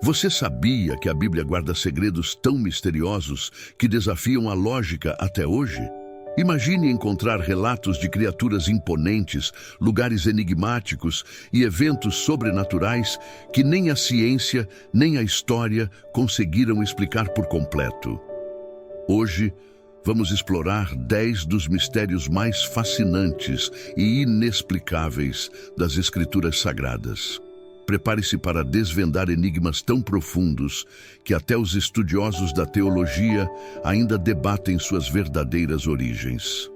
Você sabia que a Bíblia guarda segredos tão misteriosos que desafiam a lógica até hoje? Imagine encontrar relatos de criaturas imponentes, lugares enigmáticos e eventos sobrenaturais que nem a ciência nem a história conseguiram explicar por completo. Hoje, vamos explorar 10 dos mistérios mais fascinantes e inexplicáveis das Escrituras Sagradas. Prepare-se para desvendar enigmas tão profundos que até os estudiosos da teologia ainda debatem suas verdadeiras origens.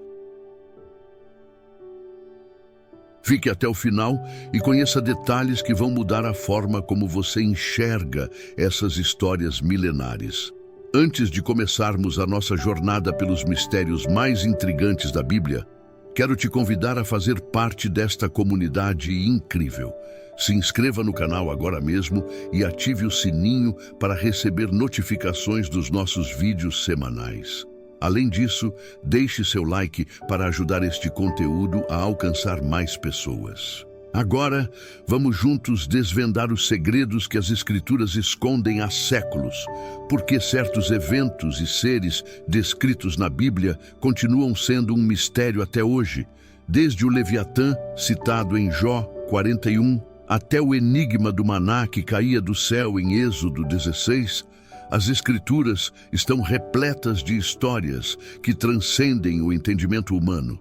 Fique até o final e conheça detalhes que vão mudar a forma como você enxerga essas histórias milenares. Antes de começarmos a nossa jornada pelos mistérios mais intrigantes da Bíblia, quero te convidar a fazer parte desta comunidade incrível. Se inscreva no canal agora mesmo e ative o sininho para receber notificações dos nossos vídeos semanais. Além disso, deixe seu like para ajudar este conteúdo a alcançar mais pessoas. Agora, vamos juntos desvendar os segredos que as Escrituras escondem há séculos, porque certos eventos e seres descritos na Bíblia continuam sendo um mistério até hoje, desde o Leviatã, citado em Jó 41, até o enigma do maná que caía do céu em Êxodo 16, as Escrituras estão repletas de histórias que transcendem o entendimento humano.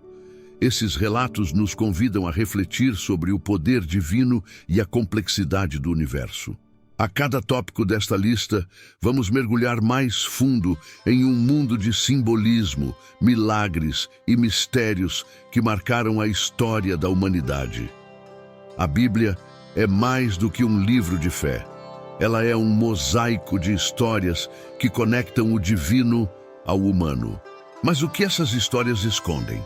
Esses relatos nos convidam a refletir sobre o poder divino e a complexidade do universo. A cada tópico desta lista, vamos mergulhar mais fundo em um mundo de simbolismo, milagres e mistérios que marcaram a história da humanidade. A Bíblia é mais do que um livro de fé. Ela é um mosaico de histórias que conectam o divino ao humano. Mas o que essas histórias escondem?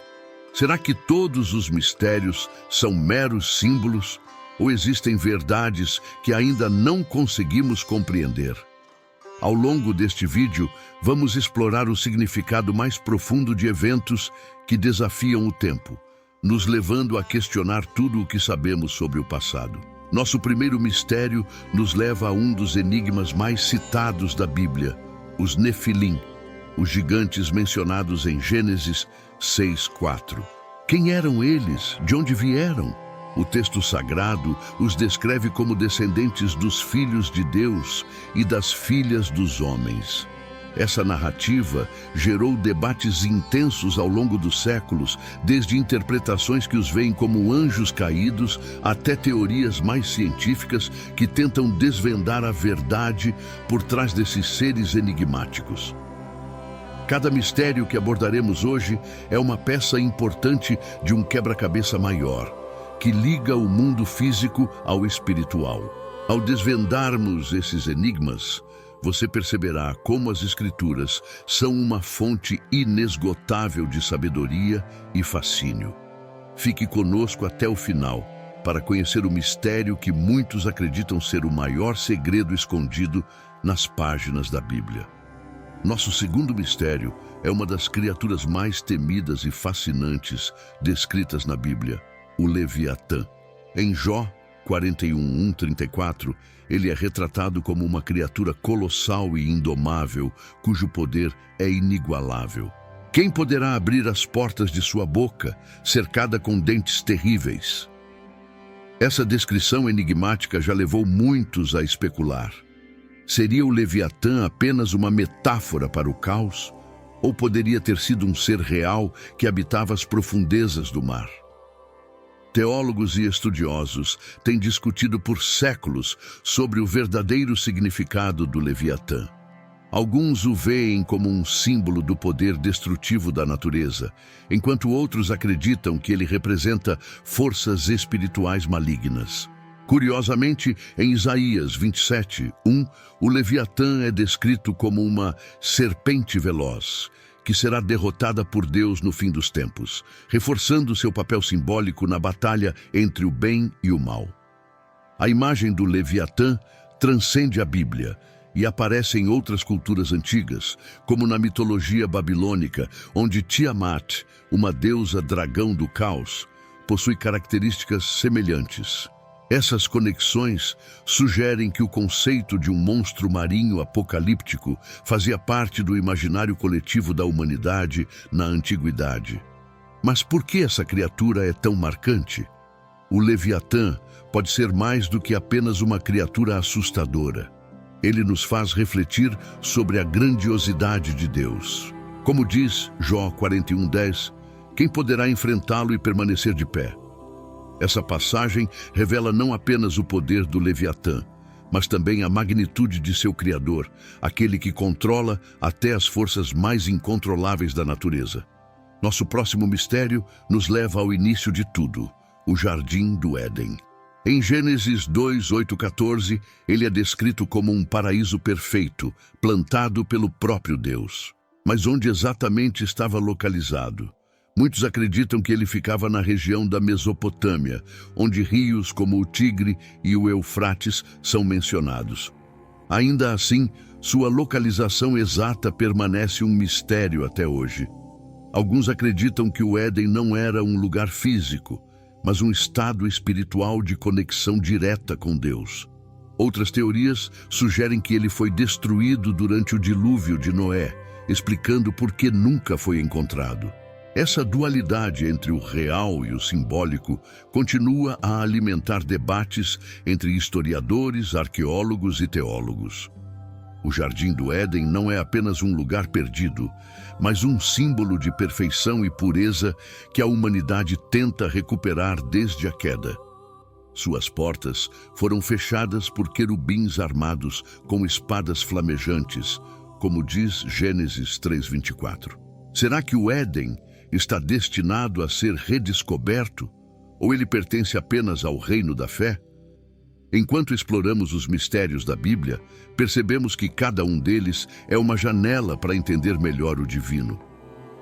Será que todos os mistérios são meros símbolos ou existem verdades que ainda não conseguimos compreender? Ao longo deste vídeo, vamos explorar o significado mais profundo de eventos que desafiam o tempo, nos levando a questionar tudo o que sabemos sobre o passado. Nosso primeiro mistério nos leva a um dos enigmas mais citados da Bíblia, os Nefilim, os gigantes mencionados em Gênesis 6:4. Quem eram eles? De onde vieram? O texto sagrado os descreve como descendentes dos filhos de Deus e das filhas dos homens. Essa narrativa gerou debates intensos ao longo dos séculos, desde interpretações que os veem como anjos caídos até teorias mais científicas que tentam desvendar a verdade por trás desses seres enigmáticos. Cada mistério que abordaremos hoje é uma peça importante de um quebra-cabeça maior, que liga o mundo físico ao espiritual. Ao desvendarmos esses enigmas, você perceberá como as Escrituras são uma fonte inesgotável de sabedoria e fascínio. Fique conosco até o final para conhecer o mistério que muitos acreditam ser o maior segredo escondido nas páginas da Bíblia. Nosso segundo mistério é uma das criaturas mais temidas e fascinantes descritas na Bíblia, o Leviatã. Em Jó 41:34, ele é retratado como uma criatura colossal e indomável, cujo poder é inigualável. Quem poderá abrir as portas de sua boca, cercada com dentes terríveis? Essa descrição enigmática já levou muitos a especular. Seria o Leviatã apenas uma metáfora para o caos? Ou poderia ter sido um ser real que habitava as profundezas do mar? Teólogos e estudiosos têm discutido por séculos sobre o verdadeiro significado do Leviatã. Alguns o veem como um símbolo do poder destrutivo da natureza, enquanto outros acreditam que ele representa forças espirituais malignas. Curiosamente, em Isaías 27:1, o Leviatã é descrito como uma serpente veloz, que será derrotada por Deus no fim dos tempos, reforçando seu papel simbólico na batalha entre o bem e o mal. A imagem do Leviatã transcende a Bíblia e aparece em outras culturas antigas, como na mitologia babilônica, onde Tiamat, uma deusa dragão do caos, possui características semelhantes. Essas conexões sugerem que o conceito de um monstro marinho apocalíptico fazia parte do imaginário coletivo da humanidade na antiguidade. Mas por que essa criatura é tão marcante? O Leviatã pode ser mais do que apenas uma criatura assustadora. Ele nos faz refletir sobre a grandiosidade de Deus. Como diz Jó 41:10, quem poderá enfrentá-lo e permanecer de pé? Essa passagem revela não apenas o poder do Leviatã, mas também a magnitude de seu Criador, aquele que controla até as forças mais incontroláveis da natureza. Nosso próximo mistério nos leva ao início de tudo, o Jardim do Éden. Em Gênesis 2:8-14, ele é descrito como um paraíso perfeito, plantado pelo próprio Deus. Mas onde exatamente estava localizado? Muitos acreditam que ele ficava na região da Mesopotâmia, onde rios como o Tigre e o Eufrates são mencionados. Ainda assim, sua localização exata permanece um mistério até hoje. Alguns acreditam que o Éden não era um lugar físico, mas um estado espiritual de conexão direta com Deus. Outras teorias sugerem que ele foi destruído durante o dilúvio de Noé, explicando por que nunca foi encontrado. Essa dualidade entre o real e o simbólico continua a alimentar debates entre historiadores, arqueólogos e teólogos. O Jardim do Éden não é apenas um lugar perdido, mas um símbolo de perfeição e pureza que a humanidade tenta recuperar desde a queda. Suas portas foram fechadas por querubins armados com espadas flamejantes, como diz Gênesis 3:24. Será que o Éden está destinado a ser redescoberto, ou ele pertence apenas ao reino da fé? Enquanto exploramos os mistérios da Bíblia, percebemos que cada um deles é uma janela para entender melhor o divino.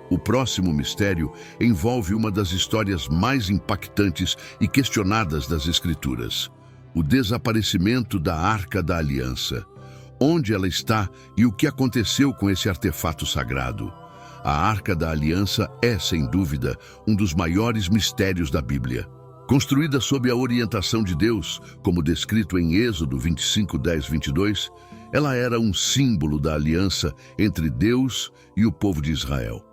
O próximo mistério envolve uma das histórias mais impactantes e questionadas das Escrituras: o desaparecimento da Arca da Aliança. Onde ela está e o que aconteceu com esse artefato sagrado? A Arca da Aliança é, sem dúvida, um dos maiores mistérios da Bíblia. Construída sob a orientação de Deus, como descrito em Êxodo 25:10-22, ela era um símbolo da aliança entre Deus e o povo de Israel.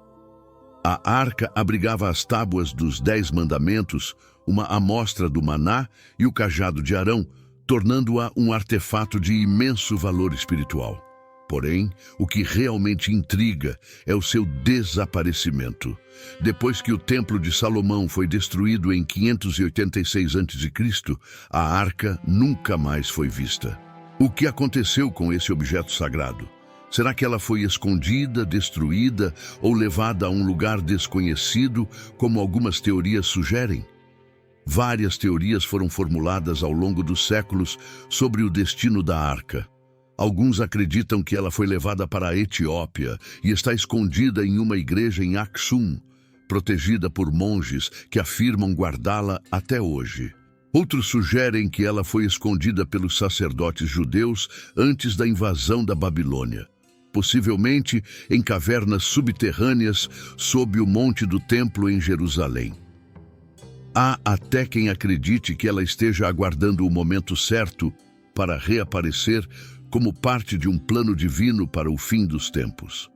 A arca abrigava as tábuas dos 10 mandamentos, uma amostra do maná e o cajado de Arão, tornando-a um artefato de imenso valor espiritual. Porém, o que realmente intriga é o seu desaparecimento. Depois que o Templo de Salomão foi destruído em 586 a.C., a arca nunca mais foi vista. O que aconteceu com esse objeto sagrado? Será que ela foi escondida, destruída ou levada a um lugar desconhecido, como algumas teorias sugerem? Várias teorias foram formuladas ao longo dos séculos sobre o destino da arca. Alguns acreditam que ela foi levada para a Etiópia e está escondida em uma igreja em Aksum, protegida por monges que afirmam guardá-la até hoje. Outros sugerem que ela foi escondida pelos sacerdotes judeus antes da invasão da Babilônia, possivelmente em cavernas subterrâneas sob o Monte do Templo em Jerusalém. Há até quem acredite que ela esteja aguardando o momento certo para reaparecer como parte de um plano divino para o fim dos tempos.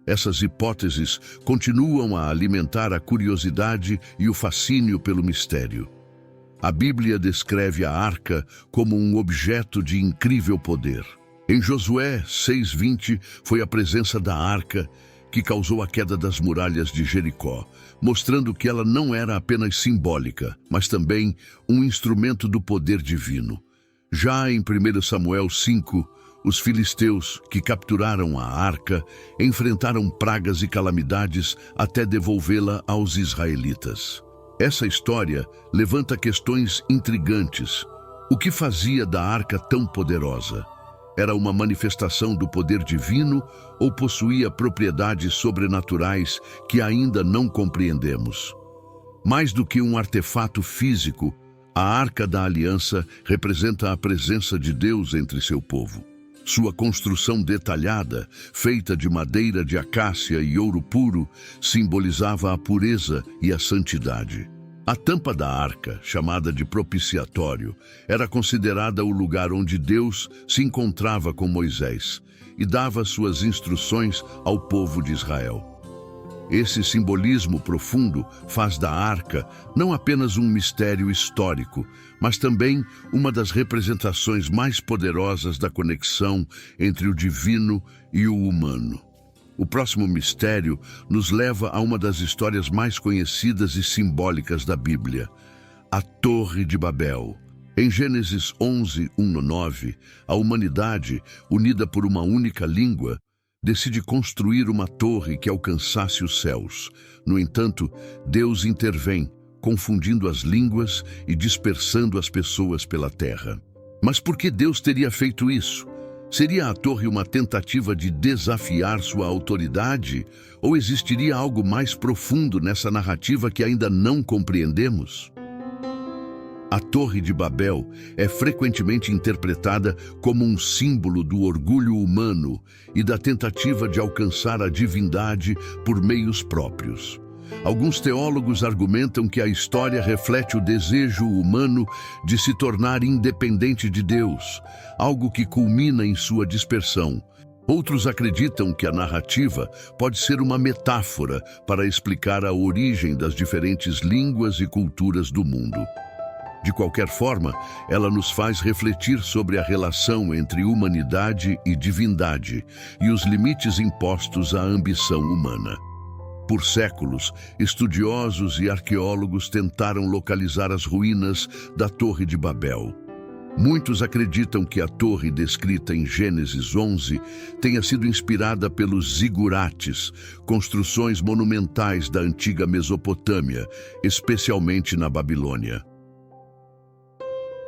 Essas hipóteses continuam a alimentar a curiosidade e o fascínio pelo mistério. A Bíblia descreve a arca como um objeto de incrível poder. Em Josué 6:20 foi a presença da arca que causou a queda das muralhas de Jericó, mostrando que ela não era apenas simbólica, mas também um instrumento do poder divino. Já em 1 Samuel 5, os filisteus que capturaram a arca enfrentaram pragas e calamidades até devolvê-la aos israelitas. Essa história levanta questões intrigantes. O que fazia da arca tão poderosa? Era uma manifestação do poder divino ou possuía propriedades sobrenaturais que ainda não compreendemos? Mais do que um artefato físico, a Arca da Aliança representa a presença de Deus entre seu povo. Sua construção detalhada, feita de madeira de acácia e ouro puro, simbolizava a pureza e a santidade. A tampa da arca, chamada de propiciatório, era considerada o lugar onde Deus se encontrava com Moisés e dava suas instruções ao povo de Israel. Esse simbolismo profundo faz da arca não apenas um mistério histórico, mas também uma das representações mais poderosas da conexão entre o divino e o humano. O próximo mistério nos leva a uma das histórias mais conhecidas e simbólicas da Bíblia, a Torre de Babel. Em Gênesis 11, 1-9, a humanidade, unida por uma única língua, decide construir uma torre que alcançasse os céus. No entanto, Deus intervém, confundindo as línguas e dispersando as pessoas pela terra. Mas por que Deus teria feito isso? Seria a torre uma tentativa de desafiar sua autoridade? Ou existiria algo mais profundo nessa narrativa que ainda não compreendemos? A Torre de Babel é frequentemente interpretada como um símbolo do orgulho humano e da tentativa de alcançar a divindade por meios próprios. Alguns teólogos argumentam que a história reflete o desejo humano de se tornar independente de Deus, algo que culmina em sua dispersão. Outros acreditam que a narrativa pode ser uma metáfora para explicar a origem das diferentes línguas e culturas do mundo. De qualquer forma, ela nos faz refletir sobre a relação entre humanidade e divindade e os limites impostos à ambição humana. Por séculos, estudiosos e arqueólogos tentaram localizar as ruínas da Torre de Babel. Muitos acreditam que a torre descrita em Gênesis 11 tenha sido inspirada pelos zigurates, construções monumentais da antiga Mesopotâmia, especialmente na Babilônia.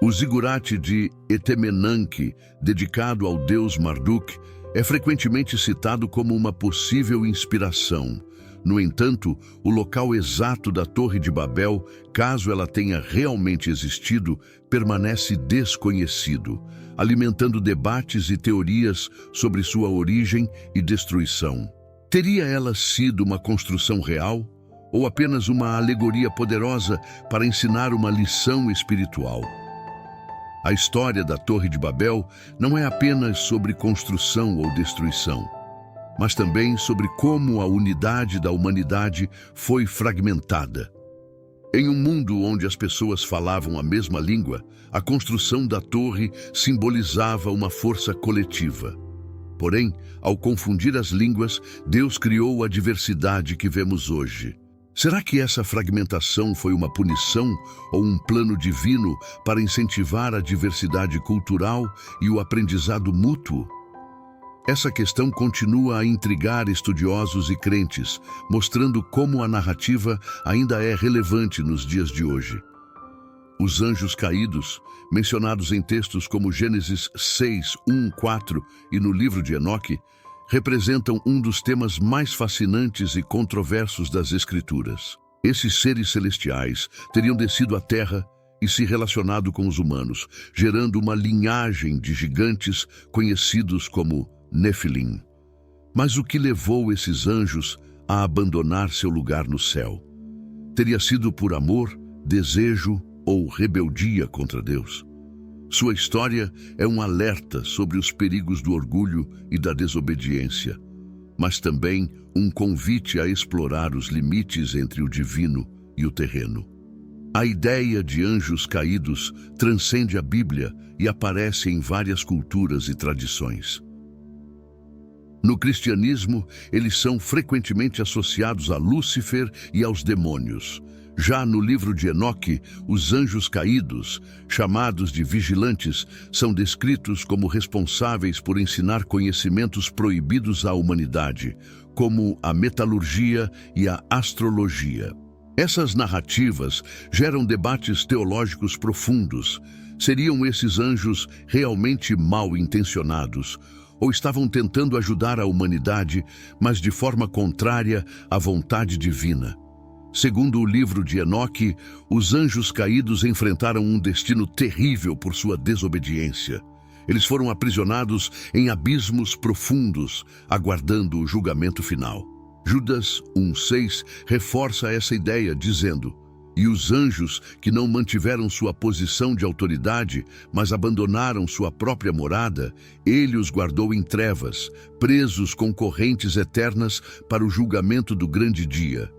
O zigurate de Etemenanque, dedicado ao deus Marduk, é frequentemente citado como uma possível inspiração. No entanto, o local exato da Torre de Babel, caso ela tenha realmente existido, permanece desconhecido, alimentando debates e teorias sobre sua origem e destruição. Teria ela sido uma construção real ou apenas uma alegoria poderosa para ensinar uma lição espiritual? A história da Torre de Babel não é apenas sobre construção ou destruição, mas também sobre como a unidade da humanidade foi fragmentada. Em um mundo onde as pessoas falavam a mesma língua, a construção da torre simbolizava uma força coletiva. Porém, ao confundir as línguas, Deus criou a diversidade que vemos hoje. Será que essa fragmentação foi uma punição ou um plano divino para incentivar a diversidade cultural e o aprendizado mútuo? Essa questão continua a intrigar estudiosos e crentes, mostrando como a narrativa ainda é relevante nos dias de hoje. Os anjos caídos, mencionados em textos como Gênesis 6, 1, 4 e no livro de Enoque, representam um dos temas mais fascinantes e controversos das Escrituras. Esses seres celestiais teriam descido à terra e se relacionado com os humanos, gerando uma linhagem de gigantes conhecidos como Nefilim. Mas o que levou esses anjos a abandonar seu lugar no céu? Teria sido por amor, desejo ou rebeldia contra Deus? Sua história é um alerta sobre os perigos do orgulho e da desobediência, mas também um convite a explorar os limites entre o divino e o terreno. A ideia de anjos caídos transcende a Bíblia e aparece em várias culturas e tradições. No cristianismo, eles são frequentemente associados a Lúcifer e aos demônios. Já no livro de Enoque, os anjos caídos, chamados de vigilantes, são descritos como responsáveis por ensinar conhecimentos proibidos à humanidade, como a metalurgia e a astrologia. Essas narrativas geram debates teológicos profundos. Seriam esses anjos realmente mal intencionados? Ou estavam tentando ajudar a humanidade, mas de forma contrária à vontade divina? Segundo o livro de Enoque, os anjos caídos enfrentaram um destino terrível por sua desobediência. Eles foram aprisionados em abismos profundos, aguardando o julgamento final. Judas 1,6 reforça essa ideia, dizendo: E os anjos que não mantiveram sua posição de autoridade, mas abandonaram sua própria morada, ele os guardou em trevas, presos com correntes eternas para o julgamento do grande dia.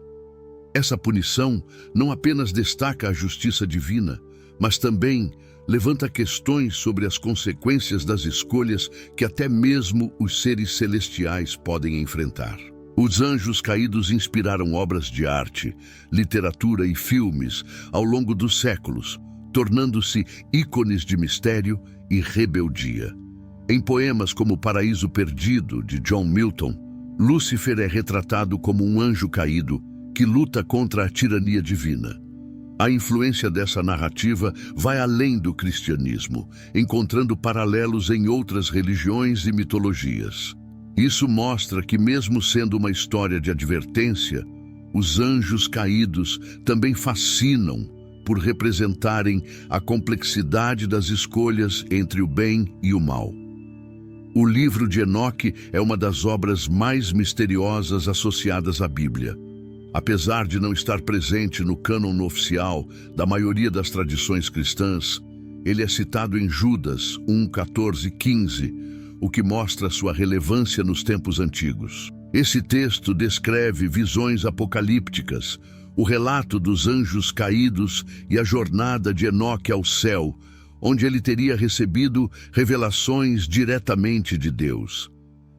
Essa punição não apenas destaca a justiça divina, mas também levanta questões sobre as consequências das escolhas que até mesmo os seres celestiais podem enfrentar. Os anjos caídos inspiraram obras de arte, literatura e filmes ao longo dos séculos, tornando-se ícones de mistério e rebeldia. Em poemas como Paraíso Perdido, de John Milton, Lúcifer é retratado como um anjo caído que luta contra a tirania divina. A influência dessa narrativa vai além do cristianismo, encontrando paralelos em outras religiões e mitologias. Isso mostra que, mesmo sendo uma história de advertência, os anjos caídos também fascinam por representarem a complexidade das escolhas entre o bem e o mal. O livro de Enoque é uma das obras mais misteriosas associadas à Bíblia. Apesar de não estar presente no cânon oficial da maioria das tradições cristãs, ele é citado em Judas 1, 14 e 15, o que mostra sua relevância nos tempos antigos. Esse texto descreve visões apocalípticas, o relato dos anjos caídos e a jornada de Enoque ao céu, onde ele teria recebido revelações diretamente de Deus.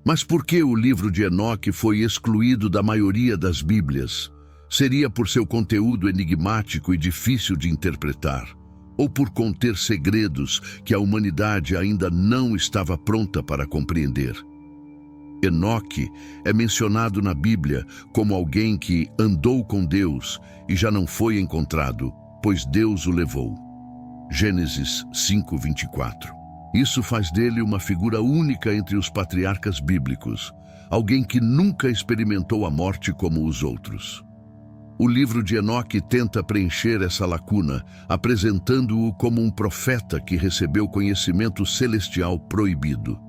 Mas por que o livro de Enoque foi excluído da maioria das Bíblias? Seria por seu conteúdo enigmático e difícil de interpretar, ou por conter segredos que a humanidade ainda não estava pronta para compreender? Enoque é mencionado na Bíblia como alguém que andou com Deus e já não foi encontrado, pois Deus o levou. Gênesis 5:24. Isso faz dele uma figura única entre os patriarcas bíblicos, alguém que nunca experimentou a morte como os outros. O livro de Enoque tenta preencher essa lacuna, apresentando-o como um profeta que recebeu conhecimento celestial proibido.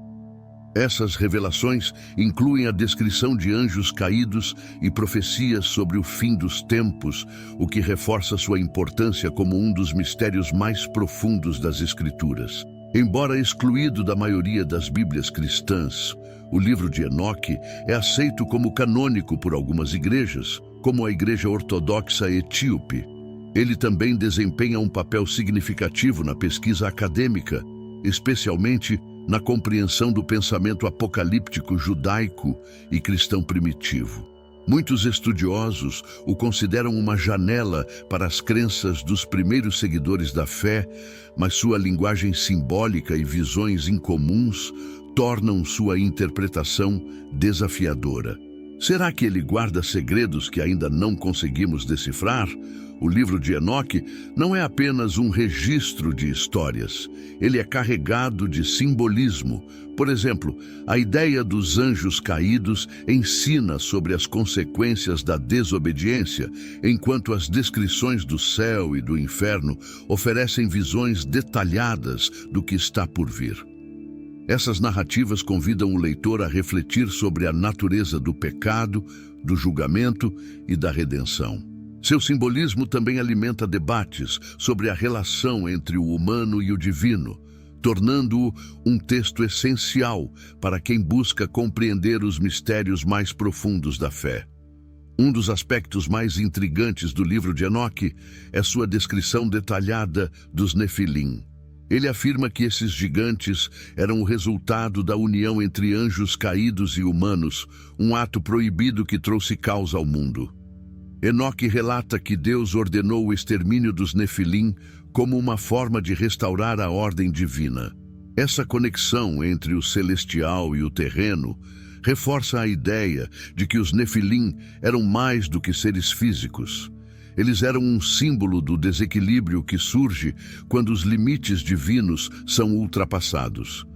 Essas revelações incluem a descrição de anjos caídos e profecias sobre o fim dos tempos, o que reforça sua importância como um dos mistérios mais profundos das Escrituras. Embora excluído da maioria das Bíblias cristãs, o livro de Enoque é aceito como canônico por algumas igrejas, como a Igreja Ortodoxa Etíope. Ele também desempenha um papel significativo na pesquisa acadêmica, especialmente na compreensão do pensamento apocalíptico judaico e cristão primitivo. Muitos estudiosos o consideram uma janela para as crenças dos primeiros seguidores da fé, mas sua linguagem simbólica e visões incomuns tornam sua interpretação desafiadora. Será que ele guarda segredos que ainda não conseguimos decifrar? O livro de Enoque não é apenas um registro de histórias. Ele é carregado de simbolismo. Por exemplo, a ideia dos anjos caídos ensina sobre as consequências da desobediência, enquanto as descrições do céu e do inferno oferecem visões detalhadas do que está por vir. Essas narrativas convidam o leitor a refletir sobre a natureza do pecado, do julgamento e da redenção. Seu simbolismo também alimenta debates sobre a relação entre o humano e o divino, tornando-o um texto essencial para quem busca compreender os mistérios mais profundos da fé. Um dos aspectos mais intrigantes do livro de Enoque é sua descrição detalhada dos Nefilim. Ele afirma que esses gigantes eram o resultado da união entre anjos caídos e humanos, um ato proibido que trouxe caos ao mundo. Enoque relata que Deus ordenou o extermínio dos Nefilim como uma forma de restaurar a ordem divina. Essa conexão entre o celestial e o terreno reforça a ideia de que os Nefilim eram mais do que seres físicos. Eles eram um símbolo do desequilíbrio que surge quando os limites divinos são ultrapassados.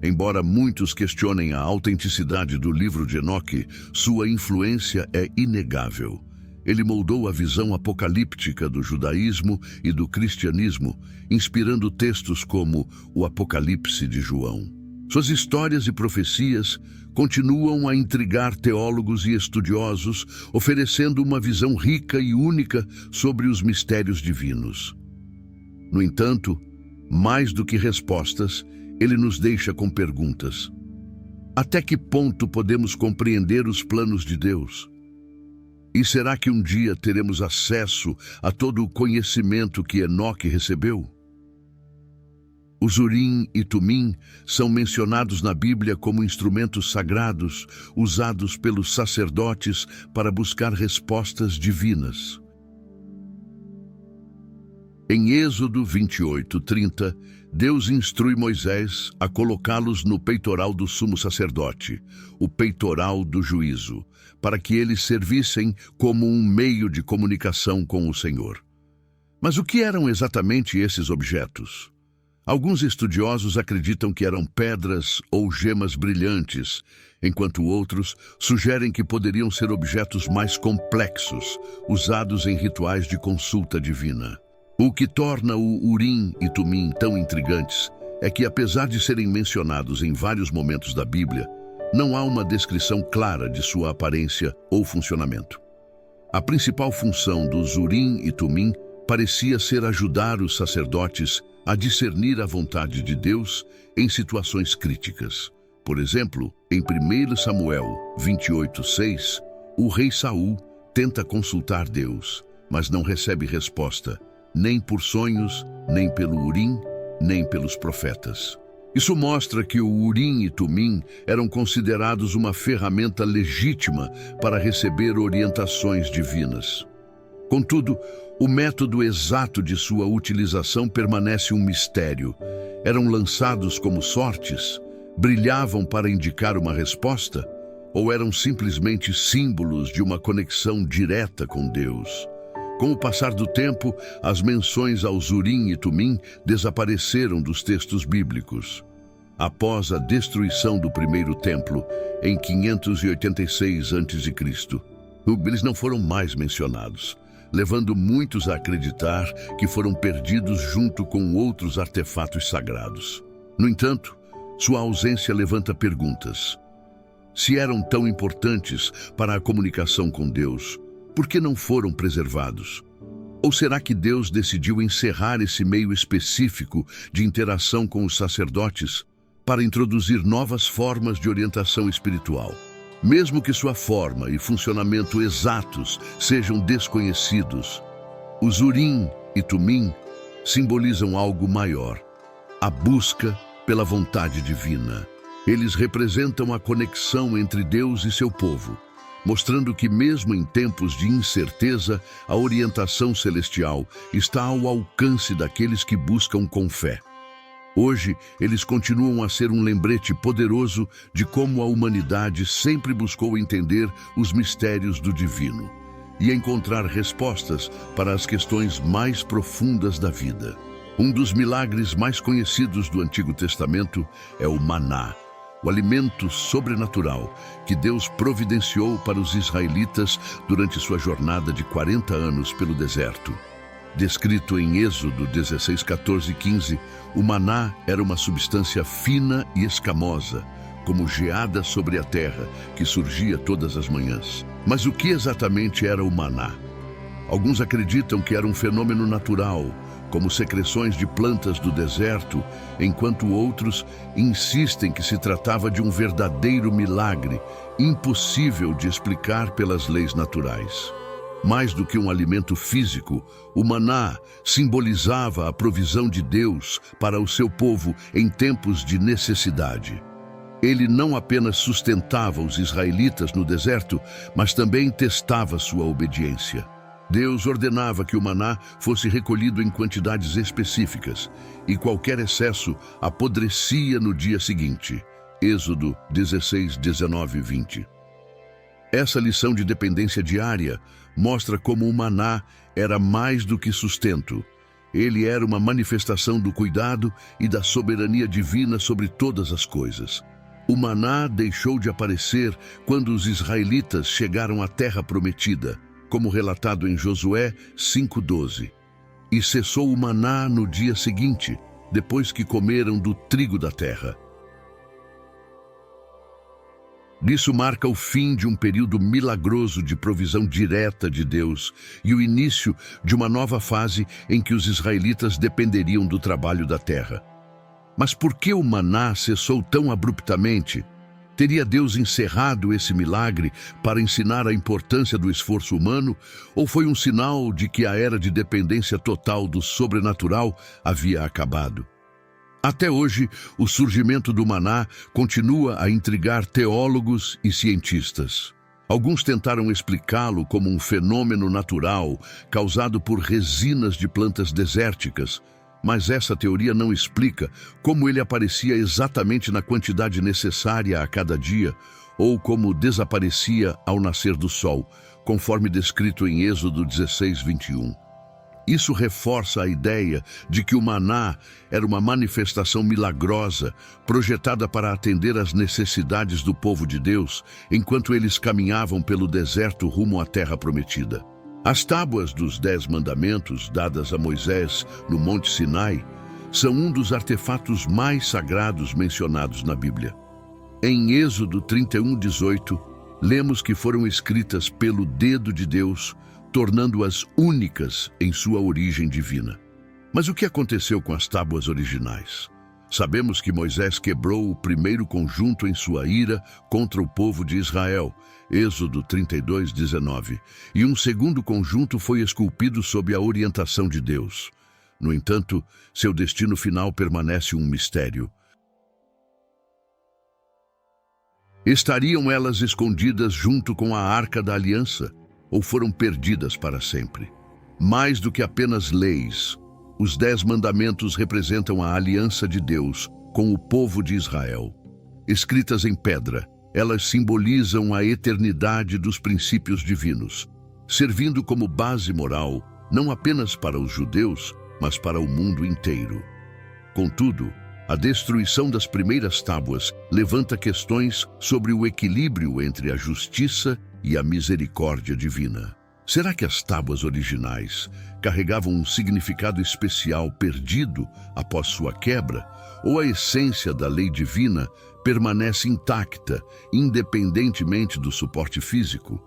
Embora muitos questionem a autenticidade do livro de Enoque, sua influência é inegável. Ele moldou a visão apocalíptica do judaísmo e do cristianismo, inspirando textos como o Apocalipse de João. Suas histórias e profecias continuam a intrigar teólogos e estudiosos, oferecendo uma visão rica e única sobre os mistérios divinos. No entanto, mais do que respostas, ele nos deixa com perguntas. Até que ponto podemos compreender os planos de Deus? E será que um dia teremos acesso a todo o conhecimento que Enoque recebeu? Os Urim e Tumim são mencionados na Bíblia como instrumentos sagrados usados pelos sacerdotes para buscar respostas divinas. Em Êxodo 28:30, Deus instrui Moisés a colocá-los no peitoral do sumo sacerdote, o peitoral do juízo, para que eles servissem como um meio de comunicação com o Senhor. Mas o que eram exatamente esses objetos? Alguns estudiosos acreditam que eram pedras ou gemas brilhantes, enquanto outros sugerem que poderiam ser objetos mais complexos, usados em rituais de consulta divina. O que torna o Urim e Tumim tão intrigantes é que, apesar de serem mencionados em vários momentos da Bíblia, não há uma descrição clara de sua aparência ou funcionamento. A principal função dos Urim e Tumim parecia ser ajudar os sacerdotes a discernir a vontade de Deus em situações críticas. Por exemplo, em 1 Samuel 28:6, o rei Saul tenta consultar Deus, mas não recebe resposta, nem por sonhos, nem pelo Urim, nem pelos profetas. Isso mostra que o Urim e Tumim eram considerados uma ferramenta legítima para receber orientações divinas. Contudo, o método exato de sua utilização permanece um mistério. Eram lançados como sortes? Brilhavam para indicar uma resposta? Ou eram simplesmente símbolos de uma conexão direta com Deus? Com o passar do tempo, as menções aos Urim e Tumim desapareceram dos textos bíblicos. Após a destruição do primeiro templo, em 586 a.C., eles não foram mais mencionados, levando muitos a acreditar que foram perdidos junto com outros artefatos sagrados. No entanto, sua ausência levanta perguntas. Se eram tão importantes para a comunicação com Deus, por que não foram preservados? Ou será que Deus decidiu encerrar esse meio específico de interação com os sacerdotes para introduzir novas formas de orientação espiritual? Mesmo que sua forma e funcionamento exatos sejam desconhecidos, os Urim e Tumim simbolizam algo maior, a busca pela vontade divina. Eles representam a conexão entre Deus e seu povo, mostrando que mesmo em tempos de incerteza, a orientação celestial está ao alcance daqueles que buscam com fé. Hoje, eles continuam a ser um lembrete poderoso de como a humanidade sempre buscou entender os mistérios do divino e encontrar respostas para as questões mais profundas da vida. Um dos milagres mais conhecidos do Antigo Testamento é o maná, o alimento sobrenatural que Deus providenciou para os israelitas durante sua jornada de 40 anos pelo deserto. Descrito em Êxodo 16, 14 e 15, o maná era uma substância fina e escamosa, como geada sobre a terra, que surgia todas as manhãs. Mas o que exatamente era o maná? Alguns acreditam que era um fenômeno natural, como secreções de plantas do deserto, enquanto outros insistem que se tratava de um verdadeiro milagre, impossível de explicar pelas leis naturais. Mais do que um alimento físico, o maná simbolizava a provisão de Deus para o seu povo em tempos de necessidade. Ele não apenas sustentava os israelitas no deserto, mas também testava sua obediência. Deus ordenava que o maná fosse recolhido em quantidades específicas, e qualquer excesso apodrecia no dia seguinte. Êxodo 16, 19 e 20. Essa lição de dependência diária mostra como o maná era mais do que sustento. Ele era uma manifestação do cuidado e da soberania divina sobre todas as coisas. O maná deixou de aparecer quando os israelitas chegaram à terra prometida, como relatado em Josué 5:12. E cessou o maná no dia seguinte, depois que comeram do trigo da terra. Isso marca o fim de um período milagroso de provisão direta de Deus e o início de uma nova fase em que os israelitas dependeriam do trabalho da terra. Mas por que o maná cessou tão abruptamente? Teria Deus encerrado esse milagre para ensinar a importância do esforço humano, ou foi um sinal de que a era de dependência total do sobrenatural havia acabado? Até hoje, o surgimento do maná continua a intrigar teólogos e cientistas. Alguns tentaram explicá-lo como um fenômeno natural causado por resinas de plantas desérticas, mas essa teoria não explica como ele aparecia exatamente na quantidade necessária a cada dia ou como desaparecia ao nascer do sol, conforme descrito em Êxodo 16:21. Isso reforça a ideia de que o maná era uma manifestação milagrosa, projetada para atender às necessidades do povo de Deus, enquanto eles caminhavam pelo deserto rumo à terra prometida. As tábuas dos 10 mandamentos, dadas a Moisés no Monte Sinai, são um dos artefatos mais sagrados mencionados na Bíblia. Em Êxodo 31:18, lemos que foram escritas pelo dedo de Deus, tornando-as únicas em sua origem divina. Mas o que aconteceu com as tábuas originais? Sabemos que Moisés quebrou o primeiro conjunto em sua ira contra o povo de Israel, Êxodo 32:19, e um segundo conjunto foi esculpido sob a orientação de Deus. No entanto, seu destino final permanece um mistério. Estariam elas escondidas junto com a Arca da Aliança? Ou foram perdidas para sempre? Mais do que apenas leis, os 10 mandamentos representam a aliança de Deus com o povo de Israel. Escritas em pedra, elas simbolizam a eternidade dos princípios divinos, servindo como base moral não apenas para os judeus, mas para o mundo inteiro. Contudo, a destruição das primeiras tábuas levanta questões sobre o equilíbrio entre a justiça e a misericórdia divina. Será que as tábuas originais carregavam um significado especial perdido após sua quebra, ou a essência da lei divina permanece intacta, independentemente do suporte físico?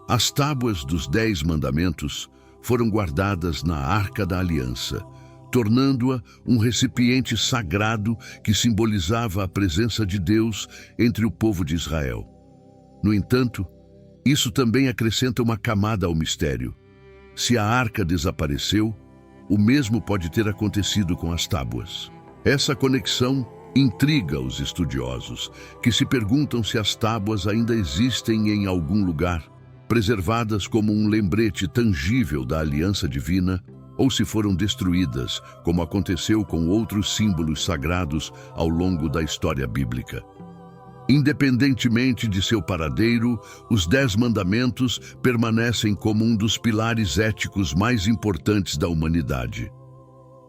As tábuas dos 10 mandamentos foram guardadas na Arca da Aliança, tornando-a um recipiente sagrado que simbolizava a presença de Deus entre o povo de Israel. No entanto, isso também acrescenta uma camada ao mistério. Se a arca desapareceu, o mesmo pode ter acontecido com as tábuas. Essa conexão intriga os estudiosos, que se perguntam se as tábuas ainda existem em algum lugar, preservadas como um lembrete tangível da aliança divina, ou se foram destruídas, como aconteceu com outros símbolos sagrados ao longo da história bíblica. Independentemente de seu paradeiro, os 10 mandamentos permanecem como um dos pilares éticos mais importantes da humanidade.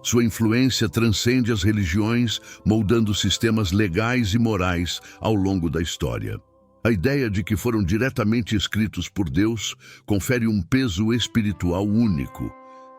Sua influência transcende as religiões, moldando sistemas legais e morais ao longo da história. A ideia de que foram diretamente escritos por Deus confere um peso espiritual único,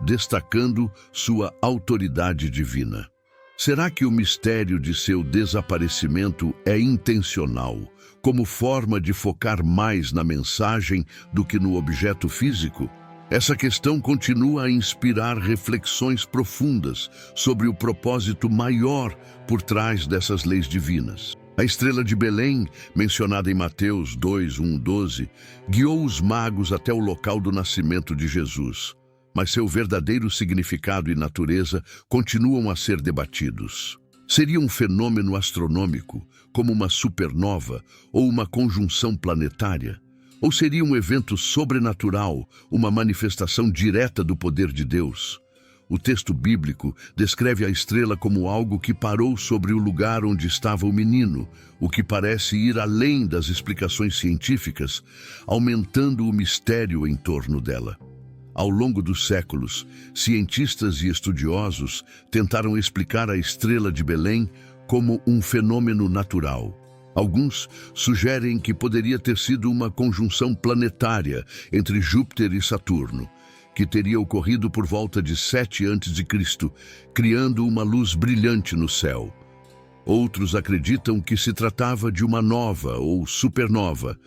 destacando sua autoridade divina. Será que o mistério de seu desaparecimento é intencional, como forma de focar mais na mensagem do que no objeto físico? Essa questão continua a inspirar reflexões profundas sobre o propósito maior por trás dessas leis divinas. A estrela de Belém, mencionada em Mateus 2:1-12, guiou os magos até o local do nascimento de Jesus, mas seu verdadeiro significado e natureza continuam a ser debatidos. Seria um fenômeno astronômico, como uma supernova ou uma conjunção planetária? Ou seria um evento sobrenatural, uma manifestação direta do poder de Deus? O texto bíblico descreve a estrela como algo que parou sobre o lugar onde estava o menino, o que parece ir além das explicações científicas, aumentando o mistério em torno dela. Ao longo dos séculos, cientistas e estudiosos tentaram explicar a estrela de Belém como um fenômeno natural. Alguns sugerem que poderia ter sido uma conjunção planetária entre Júpiter e Saturno, que teria ocorrido por volta de 7 a.C., criando uma luz brilhante no céu. Outros acreditam que se tratava de uma nova ou supernova,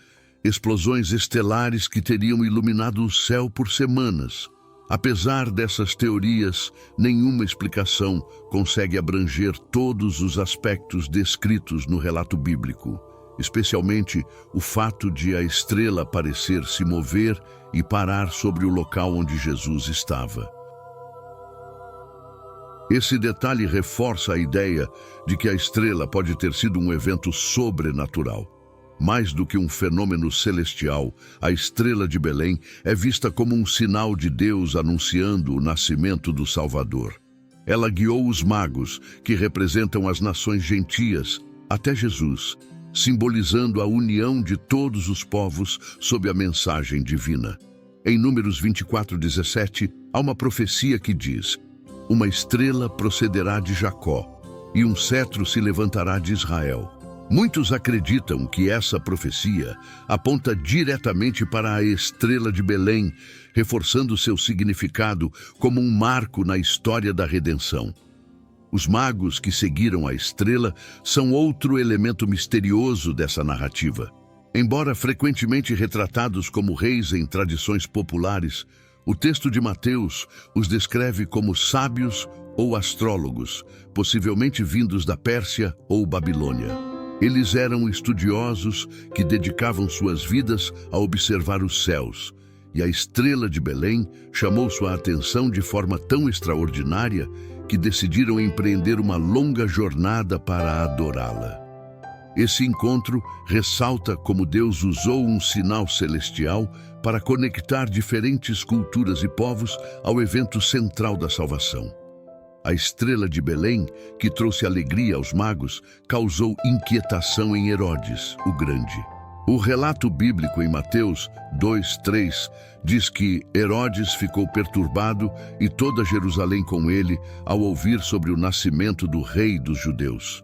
explosões estelares que teriam iluminado o céu por semanas. Apesar dessas teorias, nenhuma explicação consegue abranger todos os aspectos descritos no relato bíblico, especialmente o fato de a estrela parecer se mover e parar sobre o local onde Jesus estava. Esse detalhe reforça a ideia de que a estrela pode ter sido um evento sobrenatural. Mais do que um fenômeno celestial, a estrela de Belém é vista como um sinal de Deus anunciando o nascimento do Salvador. Ela guiou os magos, que representam as nações gentias, até Jesus, simbolizando a união de todos os povos sob a mensagem divina. Em Números 24:17, há uma profecia que diz: uma estrela procederá de Jacó, e um cetro se levantará de Israel. Muitos acreditam que essa profecia aponta diretamente para a estrela de Belém, reforçando seu significado como um marco na história da redenção. Os magos que seguiram a estrela são outro elemento misterioso dessa narrativa. Embora frequentemente retratados como reis em tradições populares, o texto de Mateus os descreve como sábios ou astrólogos, possivelmente vindos da Pérsia ou Babilônia. Eles eram estudiosos que dedicavam suas vidas a observar os céus, e a estrela de Belém chamou sua atenção de forma tão extraordinária que decidiram empreender uma longa jornada para adorá-la. Esse encontro ressalta como Deus usou um sinal celestial para conectar diferentes culturas e povos ao evento central da salvação. A estrela de Belém, que trouxe alegria aos magos, causou inquietação em Herodes, o Grande. O relato bíblico em Mateus 2:3 diz que Herodes ficou perturbado e toda Jerusalém com ele ao ouvir sobre o nascimento do rei dos judeus.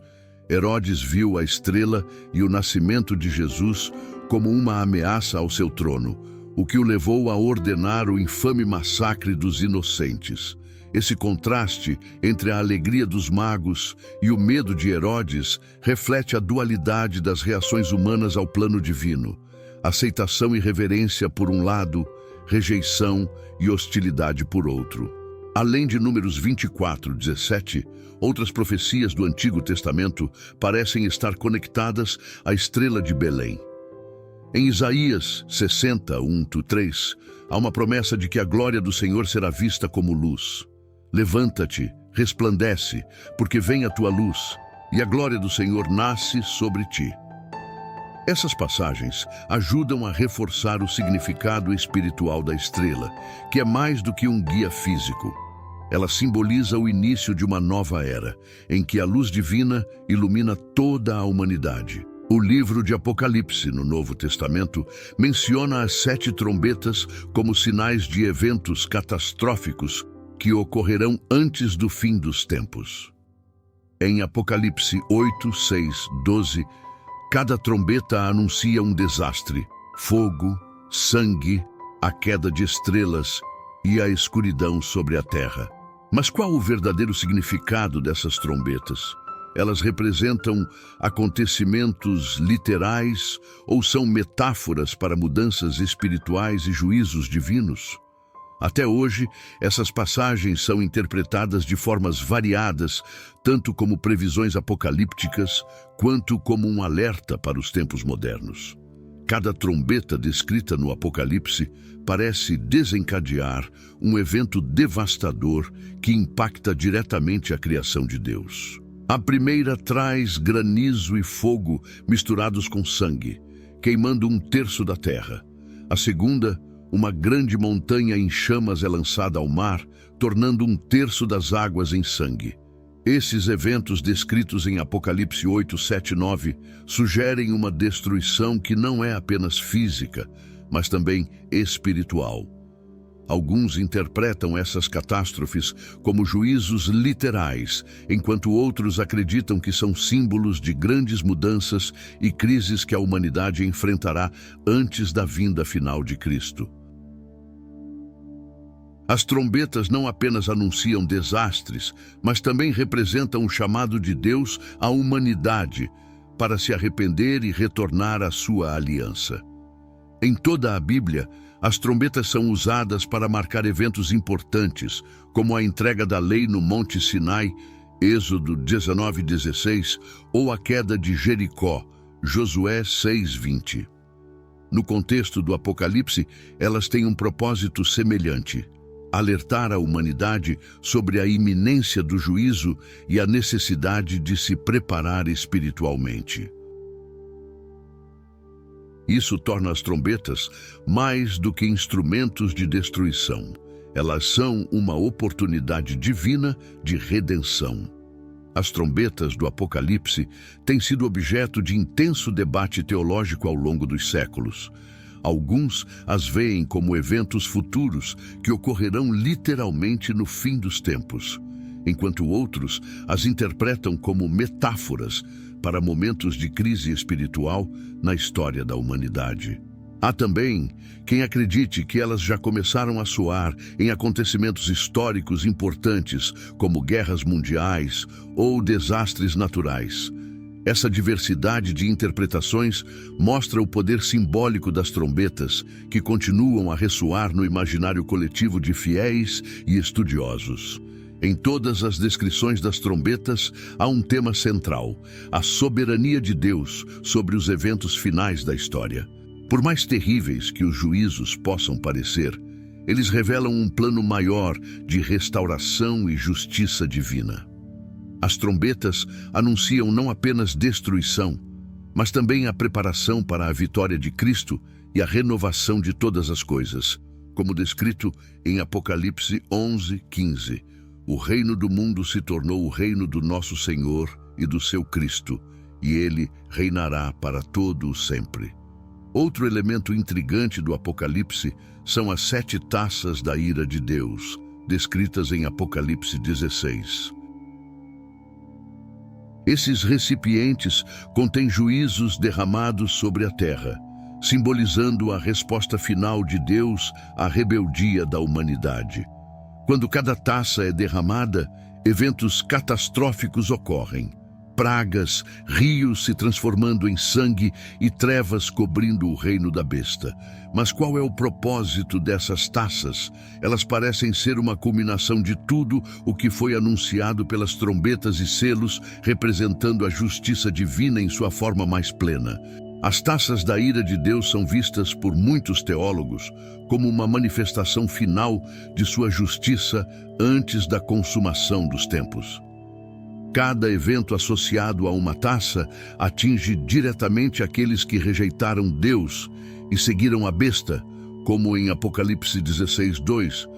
Herodes viu a estrela e o nascimento de Jesus como uma ameaça ao seu trono, o que o levou a ordenar o infame massacre dos inocentes. Esse contraste entre a alegria dos magos e o medo de Herodes reflete a dualidade das reações humanas ao plano divino: aceitação e reverência por um lado, rejeição e hostilidade por outro. Além de Números 24:17, outras profecias do Antigo Testamento parecem estar conectadas à estrela de Belém. Em Isaías 60:1-3, há uma promessa de que a glória do Senhor será vista como luz. Levanta-te, resplandece, porque vem a tua luz, e a glória do Senhor nasce sobre ti. Essas passagens ajudam a reforçar o significado espiritual da estrela, que é mais do que um guia físico. Ela simboliza o início de uma nova era, em que a luz divina ilumina toda a humanidade. O livro de Apocalipse, no Novo Testamento, menciona as 7 trombetas como sinais de eventos catastróficos que ocorrerão antes do fim dos tempos. Em Apocalipse 8, 6, 12, cada trombeta anuncia um desastre: fogo, sangue, a queda de estrelas e a escuridão sobre a terra. Mas qual o verdadeiro significado dessas trombetas? Elas representam acontecimentos literais ou são metáforas para mudanças espirituais e juízos divinos? Até hoje, essas passagens são interpretadas de formas variadas, tanto como previsões apocalípticas, quanto como um alerta para os tempos modernos. Cada trombeta descrita no Apocalipse parece desencadear um evento devastador que impacta diretamente a criação de Deus. A primeira traz granizo e fogo misturados com sangue, queimando 1/3 da terra. A segunda, uma grande montanha em chamas é lançada ao mar, tornando 1/3 das águas em sangue. Esses eventos descritos em Apocalipse 8, 7 e 9 sugerem uma destruição que não é apenas física, mas também espiritual. Alguns interpretam essas catástrofes como juízos literais, enquanto outros acreditam que são símbolos de grandes mudanças e crises que a humanidade enfrentará antes da vinda final de Cristo. As trombetas não apenas anunciam desastres, mas também representam o chamado de Deus à humanidade para se arrepender e retornar à sua aliança. Em toda a Bíblia, as trombetas são usadas para marcar eventos importantes, como a entrega da lei no Monte Sinai, Êxodo 19:16, ou a queda de Jericó, Josué 6:20. No contexto do Apocalipse, elas têm um propósito semelhante: alertar a humanidade sobre a iminência do juízo e a necessidade de se preparar espiritualmente. Isso torna as trombetas mais do que instrumentos de destruição. Elas são uma oportunidade divina de redenção. As trombetas do Apocalipse têm sido objeto de intenso debate teológico ao longo dos séculos. Alguns as veem como eventos futuros que ocorrerão literalmente no fim dos tempos, enquanto outros as interpretam como metáforas para momentos de crise espiritual na história da humanidade. Há também quem acredite que elas já começaram a soar em acontecimentos históricos importantes, como guerras mundiais ou desastres naturais. Essa diversidade de interpretações mostra o poder simbólico das trombetas, que continuam a ressoar no imaginário coletivo de fiéis e estudiosos. Em todas as descrições das trombetas, há um tema central: a soberania de Deus sobre os eventos finais da história. Por mais terríveis que os juízos possam parecer, eles revelam um plano maior de restauração e justiça divina. As trombetas anunciam não apenas destruição, mas também a preparação para a vitória de Cristo e a renovação de todas as coisas, como descrito em Apocalipse 11:15. O reino do mundo se tornou o reino do nosso Senhor e do seu Cristo, e ele reinará para todo o sempre. Outro elemento intrigante do Apocalipse são as 7 taças da ira de Deus, descritas em Apocalipse 16. Esses recipientes contêm juízos derramados sobre a terra, simbolizando a resposta final de Deus à rebeldia da humanidade. Quando cada taça é derramada, eventos catastróficos ocorrem. Pragas, rios se transformando em sangue e trevas cobrindo o reino da besta. Mas qual é o propósito dessas taças? Elas parecem ser uma culminação de tudo o que foi anunciado pelas trombetas e selos, representando a justiça divina em sua forma mais plena. As taças da ira de Deus são vistas por muitos teólogos como uma manifestação final de sua justiça antes da consumação dos tempos. Cada evento associado a uma taça atinge diretamente aqueles que rejeitaram Deus e seguiram a besta, como em Apocalipse 16:2,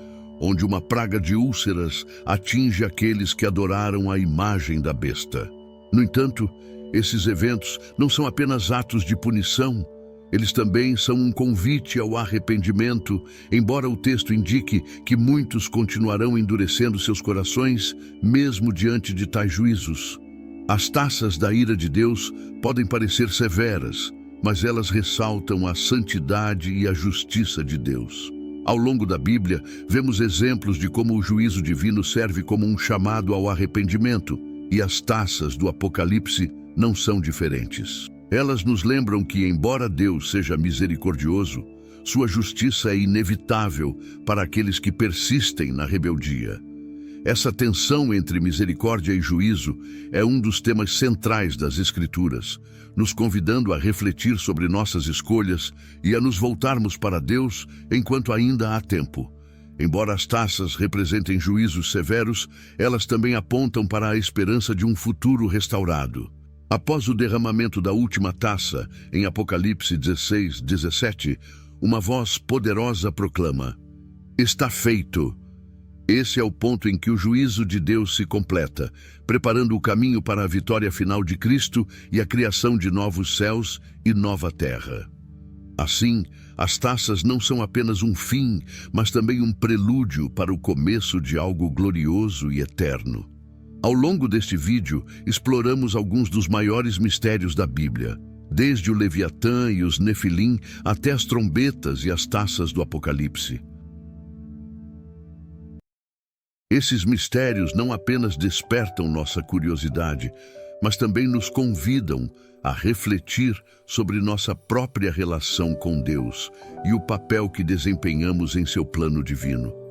onde uma praga de úlceras atinge aqueles que adoraram a imagem da besta. No entanto, esses eventos não são apenas atos de punição, eles também são um convite ao arrependimento, embora o texto indique que muitos continuarão endurecendo seus corações, mesmo diante de tais juízos. As taças da ira de Deus podem parecer severas, mas elas ressaltam a santidade e a justiça de Deus. Ao longo da Bíblia, vemos exemplos de como o juízo divino serve como um chamado ao arrependimento, e as taças do Apocalipse não são diferentes. Elas nos lembram que, embora Deus seja misericordioso, sua justiça é inevitável para aqueles que persistem na rebeldia. Essa tensão entre misericórdia e juízo é um dos temas centrais das Escrituras, nos convidando a refletir sobre nossas escolhas e a nos voltarmos para Deus enquanto ainda há tempo. Embora as taças representem juízos severos, elas também apontam para a esperança de um futuro restaurado. Após o derramamento da última taça, em Apocalipse 16:17, uma voz poderosa proclama: "Está feito." Esse é o ponto em que o juízo de Deus se completa, preparando o caminho para a vitória final de Cristo e a criação de novos céus e nova terra. Assim, as taças não são apenas um fim, mas também um prelúdio para o começo de algo glorioso e eterno. Ao longo deste vídeo, exploramos alguns dos maiores mistérios da Bíblia, desde o Leviatã e os Nefilim até as trombetas e as taças do Apocalipse. Esses mistérios não apenas despertam nossa curiosidade, mas também nos convidam a refletir sobre nossa própria relação com Deus e o papel que desempenhamos em seu plano divino.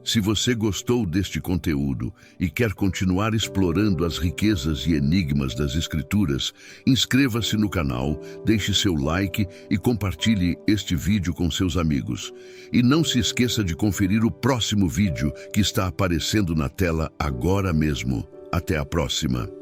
Se você gostou deste conteúdo e quer continuar explorando as riquezas e enigmas das Escrituras, inscreva-se no canal, deixe seu like e compartilhe este vídeo com seus amigos. E não se esqueça de conferir o próximo vídeo que está aparecendo na tela agora mesmo. Até a próxima!